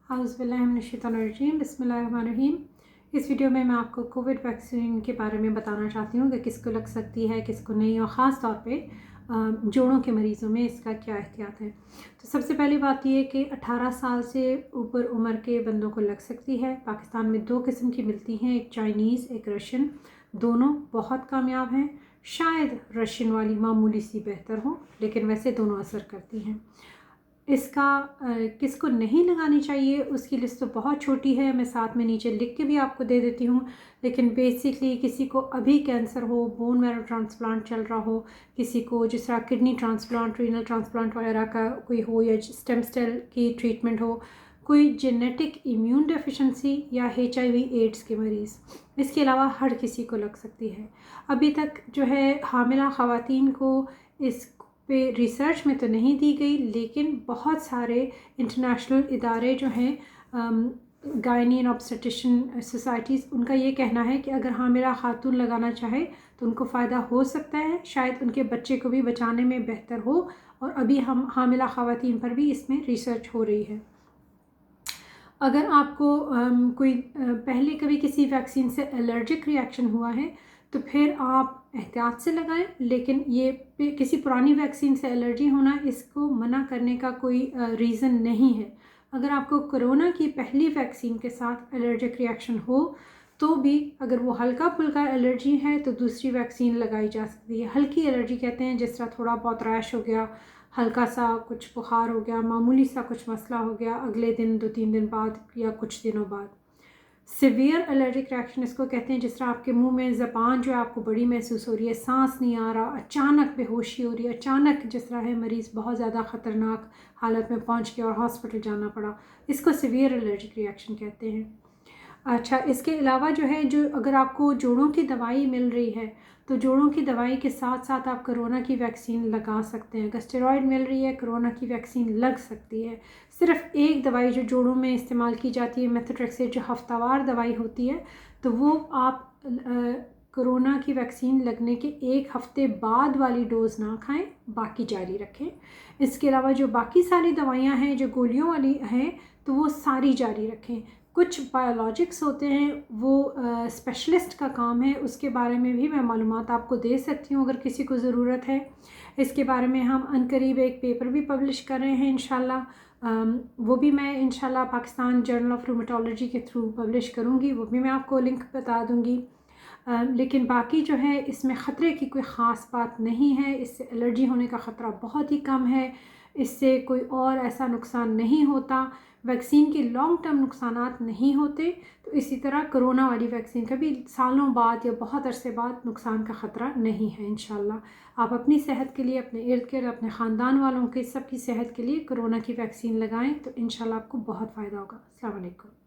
औज़ुबिल्लाहिमिनश्शैतानिर्रजीम बिस्मिल्लाहिर्रहमानिर्रहीम। इस वीडियो में मैं आपको कोविड वैक्सीन के बारे में बताना चाहती हूँ कि किसको लग सकती है, किसको नहीं, और ख़ास तौर पे जोड़ों के मरीज़ों में इसका क्या एहतियात है। तो सबसे पहली बात ये कि 18 साल से ऊपर उम्र के बंदों को लग सकती है। पाकिस्तान में 2 किस्म की मिलती हैं, एक चाइनीज़, एक रशियन। दोनों बहुत कामयाब हैं। शायद रशियन वाली मामूली सी बेहतर हो, लेकिन वैसे दोनों असर करती हैं। इसका किसको नहीं लगानी चाहिए उसकी लिस्ट तो बहुत छोटी है, मैं साथ में नीचे लिख के भी आपको दे देती हूँ। लेकिन बेसिकली किसी को अभी कैंसर हो, बोन मैरो ट्रांसप्लांट चल रहा हो, किसी को जिस तरह किडनी ट्रांसप्लांट, रीनल ट्रांसप्लांट वगैरह का कोई हो, या स्टेम सेल की ट्रीटमेंट हो, कोई जेनेटिक इम्यून डेफिशिएंसी या HIV एड्स के मरीज़, इसके अलावा हर किसी को लग सकती है। अभी तक जो है हामिला ख़वातीन को इस पे रिसर्च में तो नहीं दी गई, लेकिन बहुत सारे इंटरनेशनल इदारे जो हैं, गायनी एंड ऑब्स्टेट्रिशियन सोसाइटीज़, उनका ये कहना है कि अगर हामिला खातून लगाना चाहे तो उनको फ़ायदा हो सकता है, शायद उनके बच्चे को भी बचाने में बेहतर हो। और अभी हम हामिला ख़वातीन पर भी इसमें रिसर्च हो रही है। अगर आपको कोई पहले कभी किसी वैक्सीन से एलर्जिक रिएक्शन हुआ है तो फिर आप एहतियात से लगाएं, लेकिन ये किसी पुरानी वैक्सीन से एलर्जी होना इसको मना करने का कोई रीज़न नहीं है। अगर आपको कोरोना की पहली वैक्सीन के साथ एलर्जिक रिएक्शन हो तो भी अगर वो हल्का फुल्का एलर्जी है तो दूसरी वैक्सीन लगाई जा सकती है। हल्की एलर्जी कहते हैं जिस तरह थोड़ा बहुत रैश हो गया, हल्का सा कुछ बुखार हो गया, मामूली सा कुछ मसला हो गया, अगले दिन 2-3 दिन बाद या कुछ दिनों बाद। सिवियर एलर्जिक रिएक्शन इसको कहते हैं जिस तरह आपके मुंह में ज़बान जो है आपको बड़ी महसूस हो रही है, सांस नहीं आ रहा, अचानक बेहोशी हो रही है, अचानक जिस तरह है मरीज़ बहुत ज़्यादा ख़तरनाक हालत में पहुंच गया और हॉस्पिटल जाना पड़ा, इसको सिवियर एलर्जिक रिएक्शन कहते हैं। अच्छा, इसके अलावा जो है, जो अगर आपको जोड़ों की दवाई मिल रही है तो जोड़ों की दवाई के साथ साथ आप कोरोना की वैक्सीन लगा सकते हैं। अगर स्टेरॉयड मिल रही है, कोरोना की वैक्सीन लग सकती है। सिर्फ एक दवाई जो जोड़ों में इस्तेमाल की जाती है, मेथोट्रेक्सेट, जो हफ्तावार दवाई होती है, तो वो आप कोरोना की वैक्सीन लगने के 1 हफ़्ते बाद वाली डोज़ ना खाएं, बाकी जारी रखें। इसके अलावा जो बाकी सारी दवाइयाँ हैं जो गोलियों वाली हैं तो वो सारी जारी रखें। कुछ बायोलॉजिक्स होते हैं, वो स्पेशलिस्ट का काम है, उसके बारे में भी मैं मालूमात आपको दे सकती हूँ अगर किसी को ज़रूरत है। इसके बारे में हम अनकरीब एक पेपर भी पब्लिश कर रहे हैं इंशाल्लाह। वो भी मैं इंशाल्लाह पाकिस्तान जर्नल ऑफ रूमेटोलॉजी के थ्रू पब्लिश करूँगी, वो भी मैं आपको लिंक बता दूँगी। लेकिन बाकी जो है इसमें ख़तरे की कोई ख़ास बात नहीं है, इससे एलर्जी होने का ख़तरा बहुत ही कम है, इससे कोई और ऐसा नुकसान नहीं होता, वैक्सीन के लॉन्ग टर्म नुकसानात नहीं होते। तो इसी तरह कोरोना वाली वैक्सीन का भी सालों बाद या बहुत अरसे बाद नुकसान का ख़तरा नहीं है इंशाल्लाह। आप अपनी सेहत के लिए, अपने इर्द गिर्द, अपने ख़ानदान वालों के सबकी सेहत के लिए कोरोना की वैक्सीन लगाएं तो इंशाल्लाह आपको बहुत फ़ायदा होगा। अस्सलाम वालेकुम।